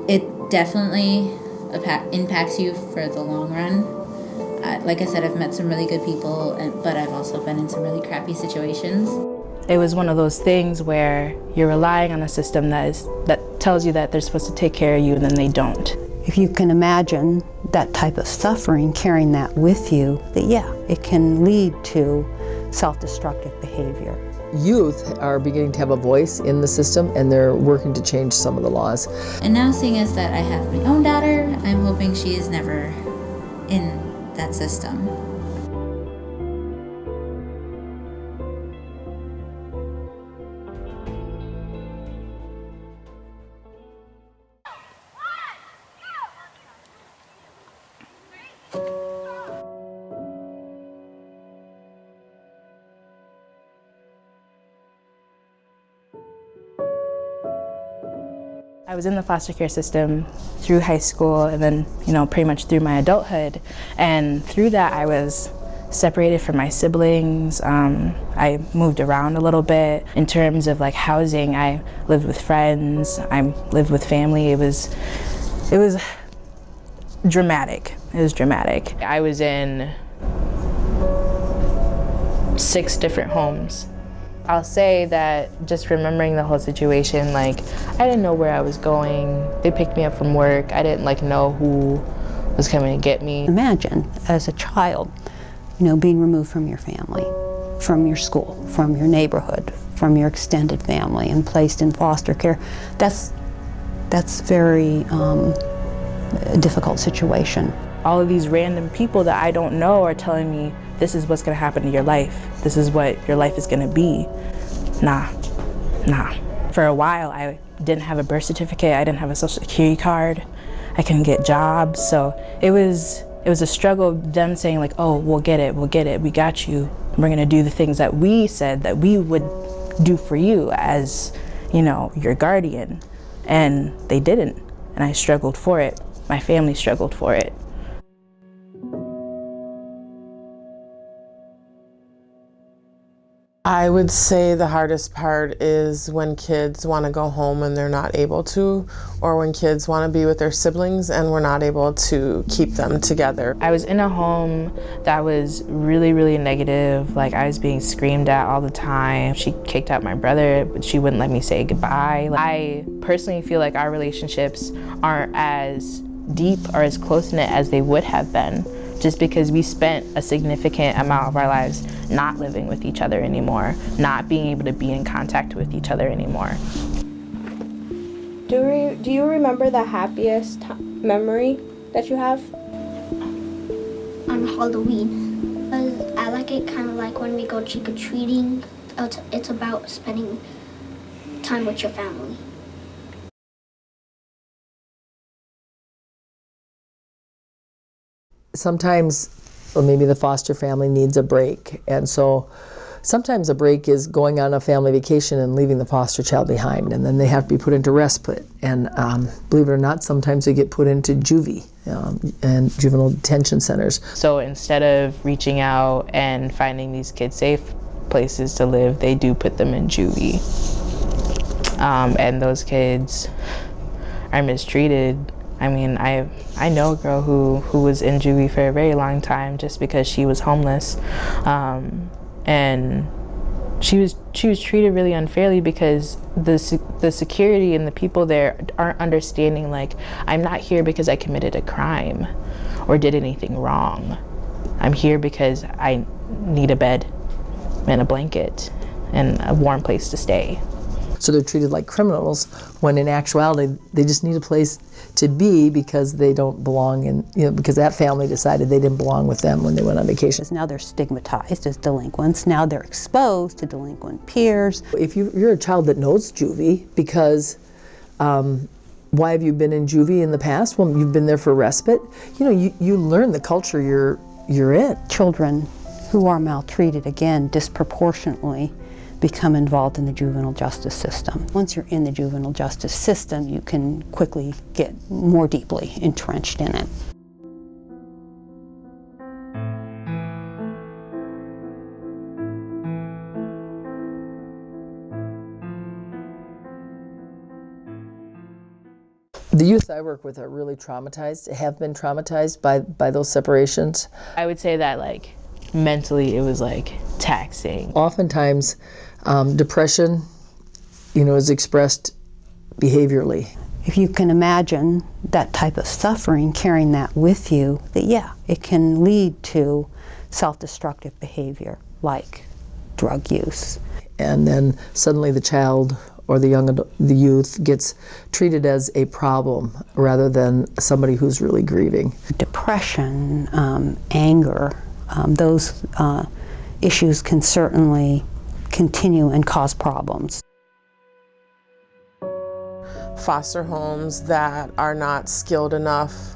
It definitely impacts you for the long run. Like I said, I've met some really good people, but I've also been in some really crappy situations. It was one of those things where you're relying on a system that tells you that they're supposed to take care of you, and then they don't. If you can imagine that type of suffering, carrying that with you, that yeah, it can lead to self-destructive behavior. Youth are beginning to have a voice in the system, and they're working to change some of the laws. And now, seeing as that I have my own daughter, I'm hoping she is never in that system. I was in the foster care system through high school and then, pretty much through my adulthood. And through that, I was separated from my siblings. I moved around a little bit. In terms of like housing, I lived with friends. I lived with family. It was dramatic. It was dramatic. I was in 6 different homes. I'll say that just remembering the whole situation, like, I didn't know where I was going. They picked me up from work. I didn't know who was coming to get me. Imagine as a child, being removed from your family, from your school, from your neighborhood, from your extended family, and placed in foster care. That's very difficult situation. All of these random people that I don't know are telling me, this is what's gonna happen to your life. This is what your life is gonna be. Nah. For a while, I didn't have a birth certificate. I didn't have a social security card. I couldn't get jobs. So it was a struggle of them saying like, oh, we'll get it, we got you. We're gonna do the things that we said that we would do for you as, your guardian. And they didn't, and I struggled for it. My family struggled for it. I would say the hardest part is when kids want to go home and they're not able to, or when kids want to be with their siblings and we're not able to keep them together. I was in a home that was really, really negative. Like, I was being screamed at all the time. She kicked out my brother, but she wouldn't let me say goodbye. I personally feel like our relationships aren't as deep or as close-knit as they would have been, just because we spent a significant amount of our lives not living with each other anymore, not being able to be in contact with each other anymore. Do you remember the happiest memory that you have? On Halloween. I like it kind of like when we go trick-or-treating. It's about spending time with your family. Sometimes, or maybe the foster family needs a break, and so sometimes a break is going on a family vacation and leaving the foster child behind, and then they have to be put into respite. And believe it or not, sometimes they get put into juvie and juvenile detention centers. So instead of reaching out and finding these kids safe places to live, they do put them in juvie. And those kids are mistreated. I mean, I know a girl who was in juvie for a very long time just because she was homeless, and she was treated really unfairly because the security and the people there aren't understanding, like, I'm not here because I committed a crime or did anything wrong. I'm here because I need a bed and a blanket and a warm place to stay. So they're treated like criminals when in actuality they just need a place to be because they don't belong in, because that family decided they didn't belong with them when they went on vacation. Now they're stigmatized as delinquents. Now they're exposed to delinquent peers. If you're a child that knows juvie, because why have you been in juvie in the past? Well, you've been there for respite. You learn the culture you're in. Children who are maltreated, again, disproportionately become involved in the juvenile justice system. Once you're in the juvenile justice system, you can quickly get more deeply entrenched in it. The youth I work with are really traumatized, have been traumatized by those separations. I would say that like mentally it was like taxing. Oftentimes depression, is expressed behaviorally. If you can imagine that type of suffering, carrying that with you, that yeah, it can lead to self-destructive behavior like drug use. And then suddenly the child or the youth gets treated as a problem rather than somebody who's really grieving. Depression, anger, those issues can certainly continue and cause problems. Foster homes that are not skilled enough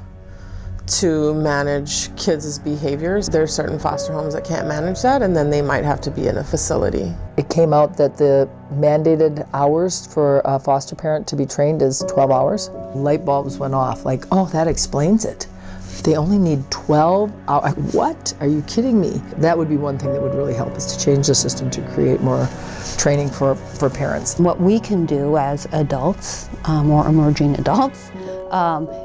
to manage kids' behaviors. There are certain foster homes that can't manage that, and then they might have to be in a facility. It came out that the mandated hours for a foster parent to be trained is 12 hours. Light bulbs went off, like, oh, that explains it. They only need 12 hours. What? Are you kidding me? That would be one thing that would really help, is to change the system to create more training for parents. What we can do as adults, or emerging adults,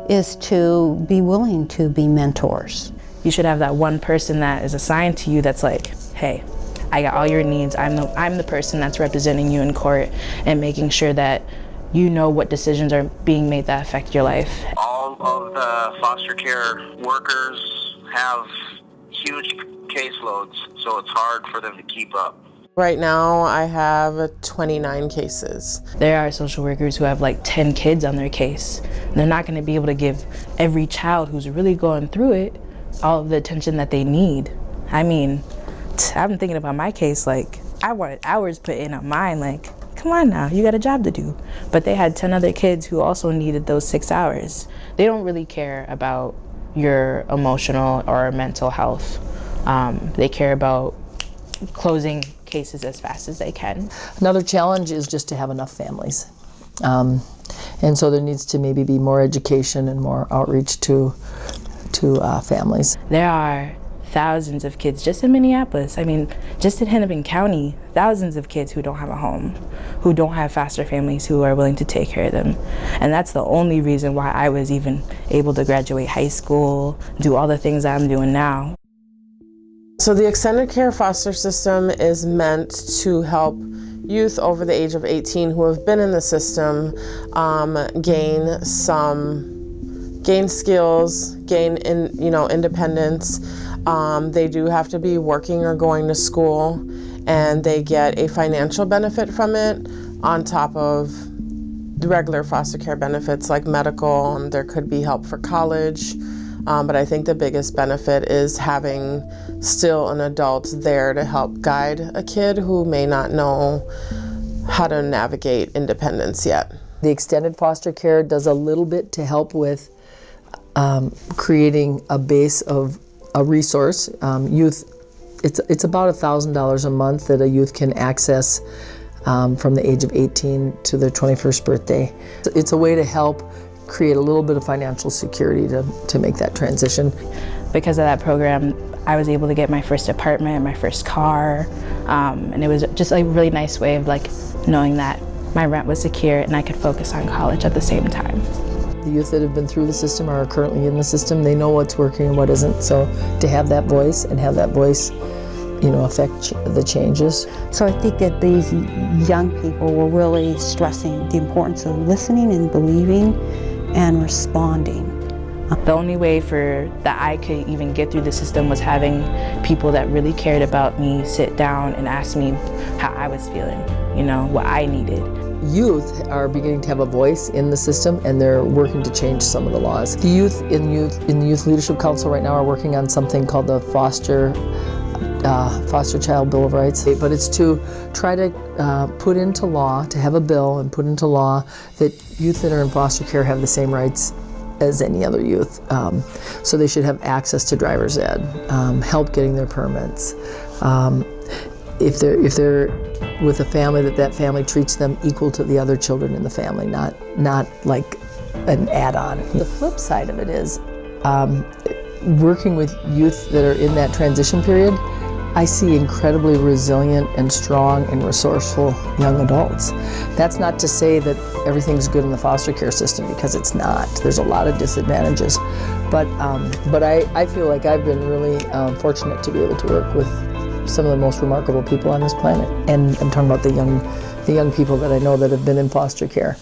is to be willing to be mentors. You should have that one person that is assigned to you that's like, hey, I got all your needs. I'm the person that's representing you in court and making sure that you know what decisions are being made that affect your life. All of the foster care workers have huge caseloads, so it's hard for them to keep up. Right now I have 29 cases. There are social workers who have like 10 kids on their case. They're not going to be able to give every child who's really going through it all of the attention that they need. I mean, I've been thinking about my case, like, I wanted hours put in on mine, like, come on now, you got a job to do. But they had 10 other kids who also needed those 6 hours. They don't really care about your emotional or mental health. They care about closing cases as fast as they can. Another challenge is just to have enough families. And so there needs to maybe be more education and more outreach to families. There are thousands of kids just in Minneapolis. I mean, just in Hennepin County, thousands of kids who don't have a home, who don't have foster families who are willing to take care of them. And that's the only reason why I was even able to graduate high school, do all the things I'm doing now. So the extended care foster system is meant to help youth over the age of 18 who have been in the system gain skills, gain independence. They do have to be working or going to school, and they get a financial benefit from it on top of the regular foster care benefits like medical, and there could be help for college. But I think the biggest benefit is having still an adult there to help guide a kid who may not know how to navigate independence yet. The extended foster care does a little bit to help with creating a base of a resource. Youth, it's about $1,000 a month that a youth can access from the age of 18 to their 21st birthday. It's a way to help create a little bit of financial security to make that transition. Because of that program, I was able to get my first apartment, my first car, and it was just a really nice way of like knowing that my rent was secure and I could focus on college at the same time. The youth that have been through the system or are currently in the system, they know what's working and what isn't. So to have that voice and have that voice, affect the changes. So I think that these young people were really stressing the importance of listening and believing and responding. The only way that I could even get through the system was having people that really cared about me sit down and ask me how I was feeling, what I needed. Youth are beginning to have a voice in the system, and they're working to change some of the laws. The youth in the Youth Leadership Council right now are working on something called the Foster Child Bill of Rights, but it's to try to put into law, to have a bill and put into law that youth that are in foster care have the same rights as any other youth. So they should have access to driver's ed, help getting their permits. If they're with a family, that family treats them equal to the other children in the family, not like an add-on. The flip side of it is working with youth that are in that transition period. I see incredibly resilient and strong and resourceful young adults. That's not to say that everything's good in the foster care system, because it's not. There's a lot of disadvantages. But I feel like I've been really fortunate to be able to work with some of the most remarkable people on this planet. And I'm talking about the young people that I know that have been in foster care.